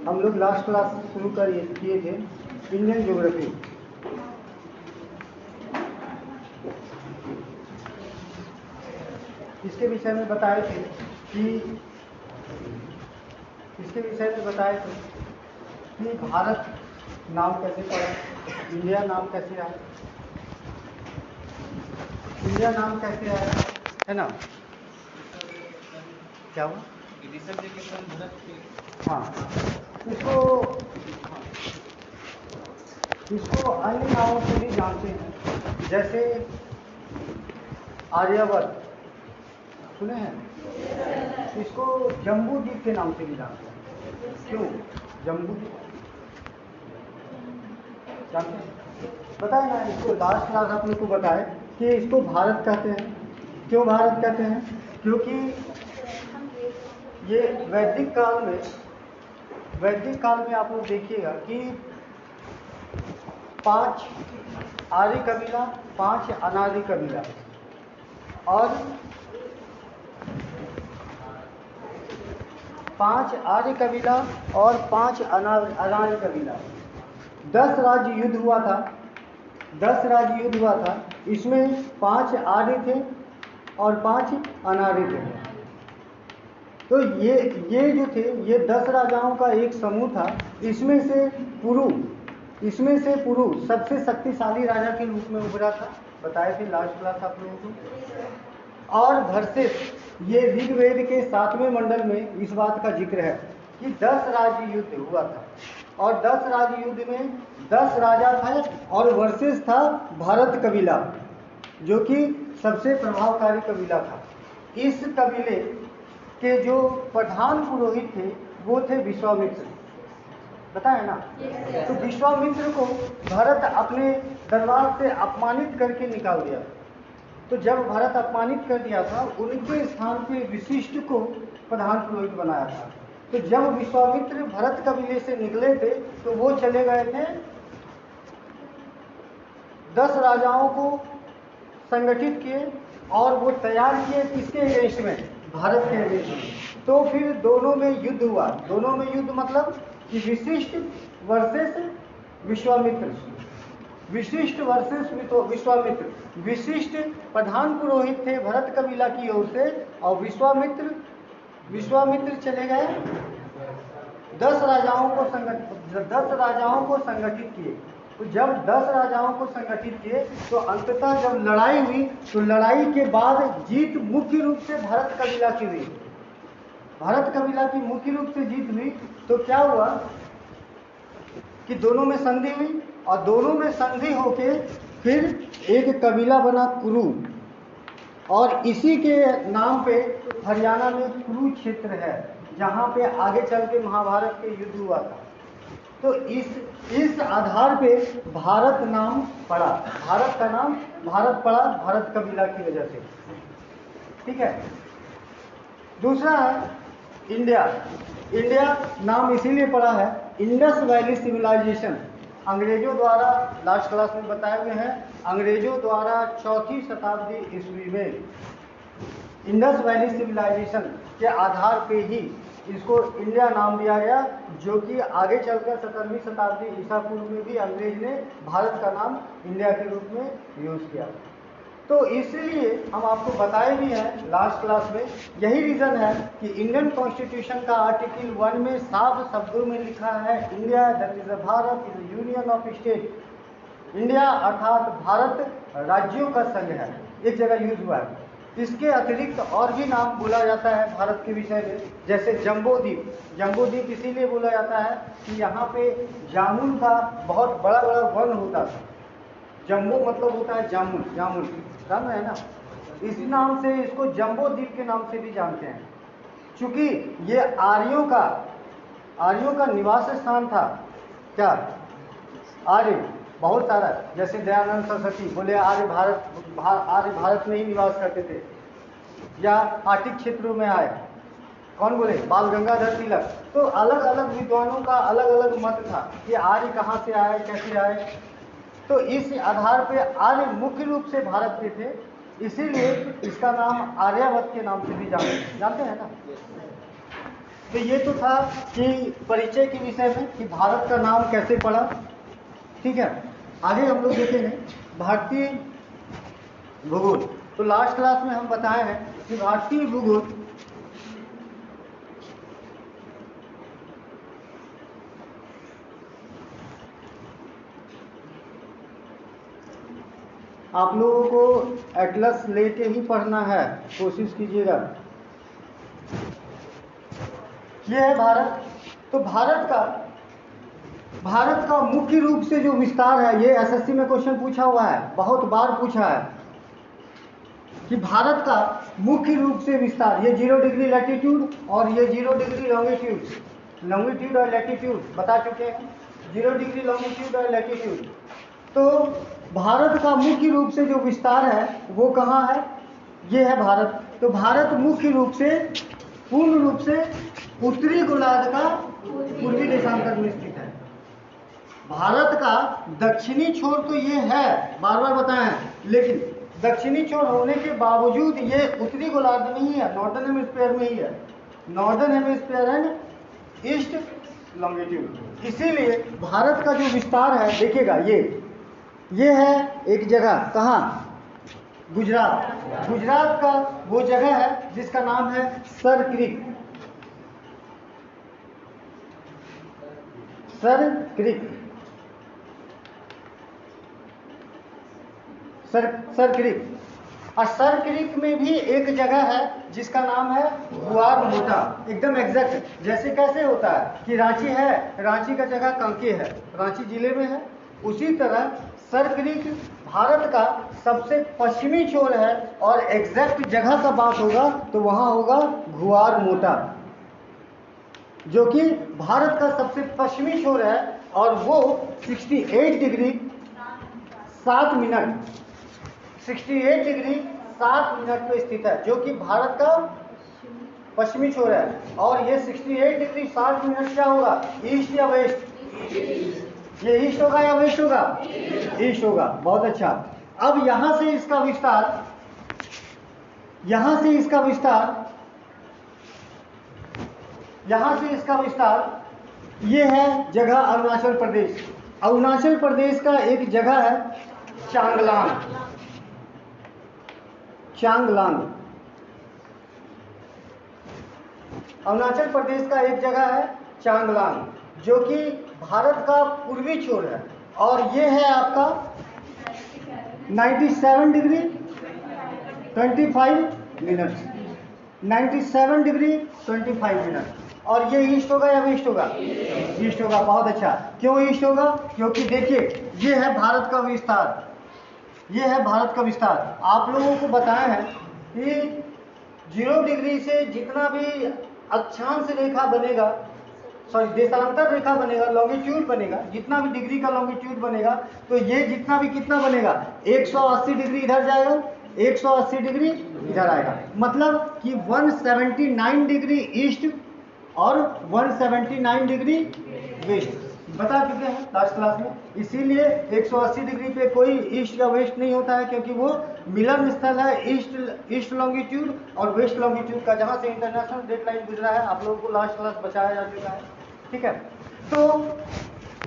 हम लोग last class शुरू किए थे इंडियन ज्योग्राफी। इसके विषय में बताए थे कि भारत नाम कैसे पड़ा, इंडिया नाम कैसे आया, है ना? क्या हुआ? हाँ, इसको अन्य नामों से भी जानते हैं, जैसे आर्यभट्ट सुने हैं, इसको जम्बू द्वीप के नाम से भी जानते हैं। क्यों जम्बू द्वीप जानते हैं? बताए ना, इसको लास्ट क्लास आप लोग को बताए कि इसको भारत कहते हैं। क्यों भारत कहते हैं? क्योंकि ये वैदिक काल में आप लोग देखिएगा कि 5 आर्य कबीला, 5 अनार्य कबीला और 5 आर्य कबीला और 5 अनार्य कबीला, 10 राज्य युद्ध हुआ था। इसमें 5 आर्य थे और 5 अनार्य थे। तो ये जो थे, ये 10 राजाओं का एक समूह था। इसमें से पुरु सबसे शक्तिशाली राजा के रूप में उभरा था, बताए थे लास्ट क्लास आप लोगों को। और वर्सेस ये ऋग्वेद के 7वें मंडल में इस बात का जिक्र है कि 10 राज्य युद्ध हुआ था और 10 राज्य युद्ध में 10 राजा थे और वर्सेस था भारत कबीला, जो कि सबसे प्रभावकारी कबीला था। इस कबीले के जो प्रधान पुरोहित थे वो थे विश्वामित्र, बताया ना? तो विश्वामित्र को भरत अपने दरबार से अपमानित करके निकाल दिया। तो जब भरत अपमानित कर दिया था, उनके स्थान पे विशिष्ट को प्रधान पुरोहित बनाया था। तो जब विश्वामित्र भरत कबीले से निकले थे तो वो चले गए थे 10 राजाओं को संगठित किए और वो तैयार किए किसके अगेंस्ट में? भारत के अगेंस्ट में। तो फिर दोनों में युद्ध हुआ। दोनों में युद्ध मतलब कि विशिष्ट वर्सेस विश्वामित्र, विशिष्ट वर्सेस विश्वामित्र। विशिष्ट प्रधान पुरोहित थे भरत कबीला की ओर से और विश्वामित्र चले गए 10 राजाओं को संगठित किए। तो जब 10 राजाओं को संगठित किए तो अंततः जब लड़ाई हुई तो लड़ाई के बाद जीत मुख्य रूप से भारत कबीला की हुई। जीत हुई तो क्या हुआ कि दोनों में संधि हुई और दोनों में संधि होके फिर एक कबीला बना कुरु, और इसी के नाम पे हरियाणा में कुरु क्षेत्र है जहाँ पे आगे चल के महाभारत के युद्ध हुआ था। तो इस आधार पे भारत नाम पड़ा, भारत का नाम भारत पड़ा भारत कबीला की वजह से, ठीक है। दूसरा है इंडिया नाम इसीलिए पड़ा है, इंडस वैली सिविलाइजेशन अंग्रेजों द्वारा, लास्ट क्लास में बताए हुए हैं, अंग्रेजों द्वारा 4वीं शताब्दी ईस्वी में इंडस वैली सिविलाइजेशन के आधार पे ही इसको इंडिया नाम दिया गया, जो कि आगे चलकर 17वीं शताब्दी ईसा पूर्व में भी अंग्रेज ने भारत का नाम इंडिया के रूप में यूज किया। तो इसलिए हम आपको बताए भी हैं लास्ट क्लास में, यही रीज़न है कि इंडियन कॉन्स्टिट्यूशन का आर्टिकल 1 में साफ शब्दों में लिखा है India that is Bharat is union of state. India अर्थात भारत राज्यों का संघ है, एक जगह यूज हुआ है। इसके अतिरिक्त और भी नाम बोला जाता है भारत के विषय में, जैसे जम्बो द्वीप इसीलिए बोला जाता है कि यहाँ पे जामुन का बहुत बड़ा वन होता था। जम्बो मतलब होता है जामुन समझ है ना, इसी नाम से इसको जम्बो द्वीप के नाम से भी जानते हैं, क्योंकि ये आर्यों का निवास स्थान था। क्या आर्य बहुत सारा, जैसे दयानंद सरस्वती बोले आर्य भारत में ही निवास करते थे, या आर्टिक क्षेत्रों में आए, कौन बोले? बाल गंगाधर तिलक। तो अलग अलग विद्वानों का अलग अलग मत था कि आर्य कहाँ से आए, कैसे आए। तो इस आधार पे आर्य मुख्य रूप से भारत के थे, इसीलिए इसका नाम आर्यभट्ट के नाम से भी जानते हैं ना। तो ये तो था कि परिचय के विषय में कि भारत का नाम कैसे पड़ा। ठीक है, आगे हम लोग देखेंगे भारतीय भूगोल। तो लास्ट क्लास में हम बताए हैं कि भारतीय भूगोल आप लोगों को एटलस लेके ही पढ़ना है, कोशिश कीजिएगा। ये है भारत। तो भारत का मुख्य रूप से जो विस्तार है, ये एसएससी में क्वेश्चन पूछा हुआ है, बहुत बार पूछा है कि भारत का मुख्य रूप से विस्तार, ये 0 डिग्री लैटिट्यूड और ये 0 डिग्री लॉन्गिट्यूड और लैटिट्यूड बता चुके हैं, 0 डिग्री लॉन्गिट्यूड और लैटिट्यूड। तो भारत का मुख्य रूप से जो विस्तार है वो कहाँ है, ये है भारत। तो भारत मुख्य रूप से पूर्ण रूप से उत्तरी गोलार्ध का पूर्वी देशांतर में स्थित है। भारत का दक्षिणी छोर तो ये है, बार बार बताया है, लेकिन दक्षिणी छोर होने के बावजूद ये उत्तरी गोलार्ध में ही है, नॉर्दर्न हेमिस्फीयर में ही है, northern hemisphere and east longitude. इसीलिए भारत का जो विस्तार है, देखिएगा ये है एक जगह, कहाँ, गुजरात। गुजरात का वो जगह है जिसका नाम है सर क्रीक। सर क्रीक और सर क्रीक में भी एक जगह है जिसका नाम है गुआर मोटा। एकदम एग्जैक्ट, जैसे कैसे होता है कि रांची है, रांची का जगह कांके है, रांची जिले में है, उसी तरह सर क्रीक भारत का सबसे पश्चिमी छोर है और एग्जैक्ट जगह का बात होगा तो वहाँ होगा गुआर मोटा, जो कि भारत का सबसे पश्चिमी छोर है और वो 68 डिग्री 7 मिनट 68 डिग्री 7 मिनट पे स्थित है, जो कि भारत का पश्चिमी छोर है। और ये 68 डिग्री 7 मिनट क्या होगा, ईस्ट या वेस्ट? ये ईस्ट होगा या वेस्ट होगा? ईस्ट होगा। बहुत अच्छा। अब यहां से इसका विस्तार ये है जगह अरुणाचल प्रदेश। अरुणाचल प्रदेश का एक जगह है चांगलांग। अरुणाचल प्रदेश का एक जगह है चांगलांग, जो कि भारत का पूर्वी छोर है और ये है आपका 97 डिग्री 25 मिनट, 97 डिग्री 25 मिनट। और ये ईस्ट होगा या वेस्ट होगा? ईस्ट होगा। बहुत अच्छा। क्यों ईस्ट होगा? क्योंकि देखिए ये है भारत का विस्तार, ये है भारत का विस्तार। आप लोगों को बताया है कि 0 डिग्री से जितना भी अक्षांश रेखा बनेगा, सॉरी देशांतर रेखा बनेगा, लॉन्गिट्यूड बनेगा, जितना भी डिग्री का लॉन्गिट्यूड बनेगा, तो ये जितना भी कितना बनेगा, 180 डिग्री इधर जाएगा, 180 डिग्री इधर आएगा। मतलब कि 179 डिग्री ईस्ट और 179 डिग्री वेस्ट बता चुके हैं लास्ट क्लास में। इसीलिए 180 डिग्री पे कोई ईस्ट या वेस्ट नहीं होता है, क्योंकि वो मिलन स्थल है ईस्ट लॉन्गिट्यूड और वेस्ट लॉन्गिट्यूड का, जहां से इंटरनेशनल डेट लाइन गुजरा है। आप लोगों को लास्ट क्लास बताया जा चुका है। ठीक है, तो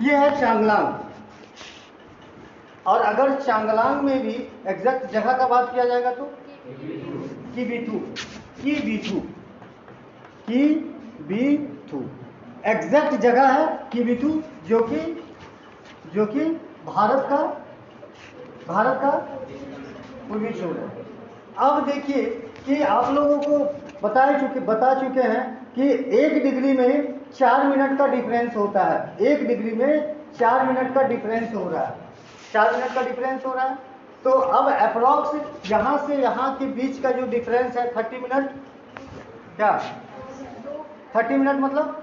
ये है चांगलांग। और अगर चांगलांग में भी एग्जैक्ट जगह का बात किया जाएगा तो किबिथु एग्जैक्ट जगह है किबिथु, जो कि भारत का पूर्वी छोर है। अब देखिए कि आप लोगों को बता चुके हैं कि 1 डिग्री में 4 मिनट का डिफरेंस होता है। 1 डिग्री में 4 मिनट का डिफरेंस हो रहा है, 4 मिनट का डिफरेंस हो रहा है। तो अब अप्रॉक्स यहाँ से यहाँ के बीच का जो डिफरेंस है 30 मिनट, क्या 30 मिनट मतलब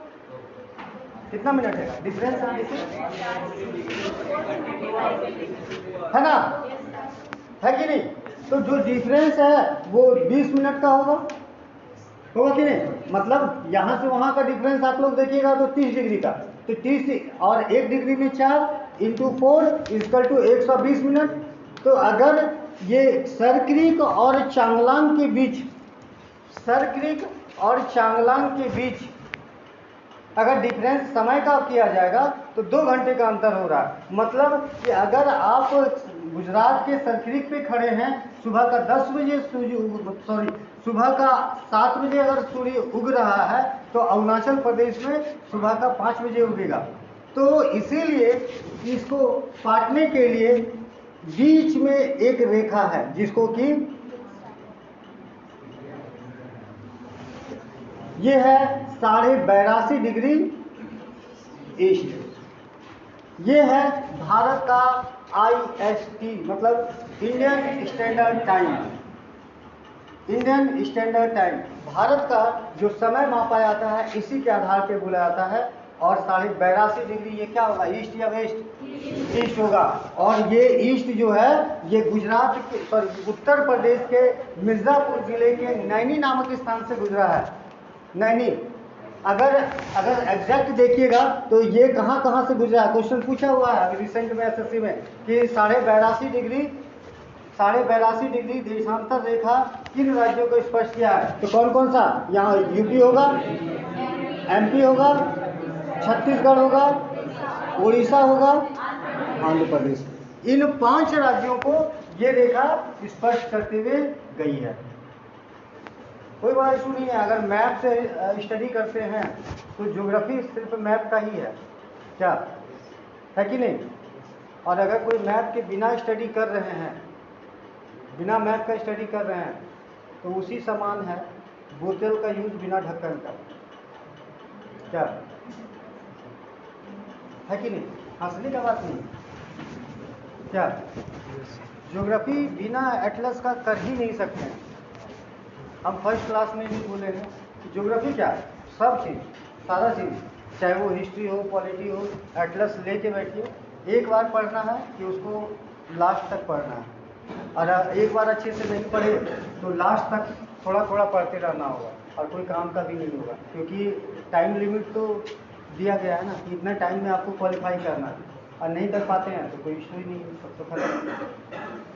कितना मिनट है डिफरेंस है ना, है कि नहीं? तो जो डिफरेंस है वो 20 मिनट का होगा कि नहीं? मतलब यहाँ से वहाँ का डिफरेंस आप लोग देखिएगा तो 30 डिग्री का, तो 30 और 1 डिग्री में 4 इंटू 4 इक्वल टू 120 मिनट। तो अगर ये सर क्रीक और चांगलांग के बीच अगर डिफरेंस समय का किया जाएगा तो 2 घंटे का अंतर हो रहा है। मतलब कि अगर आप गुजरात के सरखरीक पे खड़े हैं, सुबह का 10 बजे सुबह का 7 बजे अगर सूर्य उग रहा है तो अरुणाचल प्रदेश में सुबह का 5 बजे उगेगा। तो इसीलिए इसको काटने के लिए बीच में एक रेखा है जिसको कि ये है 82.5 डिग्री ईस्ट। ये है भारत का IST मतलब Indian standard time. Indian standard time Bharat का जो समय मापा जाता है इसी के आधार पे बोला जाता है। और 82.5 डिग्री ये क्या होगा, ईस्ट या वेस्ट? ईस्ट होगा। और ये ईस्ट जो है ये गुजरात के उत्तर प्रदेश के मिर्जापुर जिले के नैनी नामक स्थान से गुजरा है। नैनी अगर एग्जैक्ट देखिएगा तो ये कहाँ से गुजरा है, क्वेश्चन पूछा हुआ है रिसेंट में SSC में कि 82.5 डिग्री देशांतर रेखा किन राज्यों को स्पर्श किया है। तो कौन कौन सा, यहाँ यूपी होगा, MP होगा, छत्तीसगढ़ होगा, उड़ीसा होगा, आंध्र प्रदेश। इन 5 राज्यों को ये रेखा स्पर्श करते हुए गई है। कोई बड़ा इशू नहीं है। अगर मैप से स्टडी करते हैं तो ज्योग्राफी सिर्फ मैप का ही है, क्या है कि नहीं? और अगर कोई मैप के बिना स्टडी कर रहे हैं, बिना मैप का स्टडी कर रहे हैं तो उसी समान है बोतल का यूज बिना ढक्कन का, क्या है कि नहीं? हंसने का बात नहीं, क्या ज्योग्राफी बिना एटलस का कर ही नहीं सकते हैं। हम फर्स्ट क्लास में भी बोले हैं कि ज्योग्राफी क्या है, सब चीज़, सारा चीज़, चाहे वो हिस्ट्री हो, पॉलिटी हो, एटलस लेके बैठिए, एक बार पढ़ना है कि उसको लास्ट तक पढ़ना है। और एक बार अच्छे से नहीं पढ़े तो लास्ट तक थोड़ा थोड़ा पढ़ते रहना होगा और कोई काम का भी नहीं होगा, क्योंकि टाइम लिमिट तो दिया गया है ना कि इतना टाइम में आपको क्वालिफाई करना है, और नहीं कर पाते हैं तो कोई इशू ही नहीं है, सब तो खत्म।